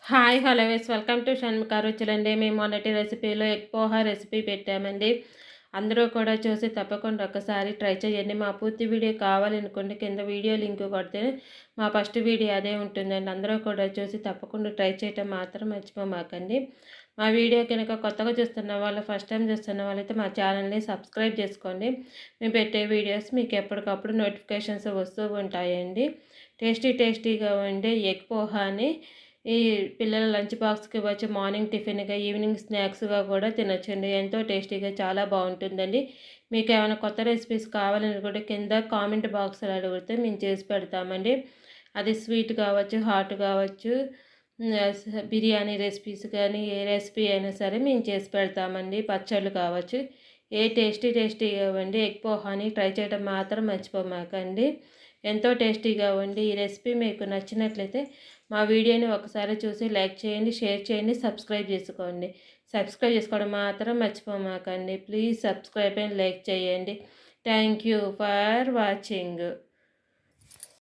Hi hello వైస్ welcome to Shanmukha రుచులండి. మేము మొన్నటి రెసిపీలో ఎగ్ పోహా రెసిపీ పెట్టామండి. అందరూ కూడా చూసి తప్పకుండా ఒకసారి ట్రై చేయండి. మా పూర్తి వీడియో కావాలనుకోండి, కింద వీడియో లింక్ కొడితే మా ఫస్ట్ వీడియో అదే ఉంటుందండి. అందరూ కూడా చూసి తప్పకుండా ట్రై చేయటం మాత్రం మర్చిపోమాకండి. మా వీడియో కనుక కొత్తగా చూస్తున్న వాళ్ళు, ఫస్ట్ టైం చూస్తున్న వాళ్ళైతే మా ఛానల్ని సబ్స్క్రైబ్ చేసుకోండి. మేము పెట్టే వీడియోస్ మీకు ఎప్పటికప్పుడు నోటిఫికేషన్స్ వస్తూ ఉంటాయండి. టేస్టీగా ఉండే ఎగ్ పోహాని ఈ పిల్లల లంచ్ బాక్స్కి వచ్చి మార్నింగ్ టిఫిన్గా, ఈవినింగ్ స్నాక్స్గా కూడా తినొచ్చండి. ఎంతో టేస్టీగా చాలా బాగుంటుందండి. మీకు ఏమైనా కొత్త రెసిపీస్ కావాలనుకుంటే కింద కామెంట్ బాక్స్లో అడిగితే మేము చేసి పెడతామండి. అది స్వీట్ కావచ్చు, హాట్ కావచ్చు, బిర్యానీ రెసిపీస్ కానీ ఏ రెసిపీ అయినా సరే మేము చేసి పెడతామండి. పచ్చళ్ళు కావచ్చు, ఏ టేస్టీగా ఉండి ఎగ్ పోహాని ట్రై చేయడం మాత్రం మర్చిపోమాకండి. ఎంతో టేస్టీగా ఉండి ఈ రెసిపీ మీకు నచ్చినట్లయితే మా వీడియోని ఒకసారి చూసి లైక్ చేయండి, షేర్ చేయండి, సబ్స్క్రైబ్ చేసుకోండి. సబ్స్క్రైబ్ చేసుకోవడం మాత్రం మర్చిపోమాకండి. ప్లీజ్ సబ్స్క్రైబ్ అండ్ లైక్ చేయండి. Thank you for watching.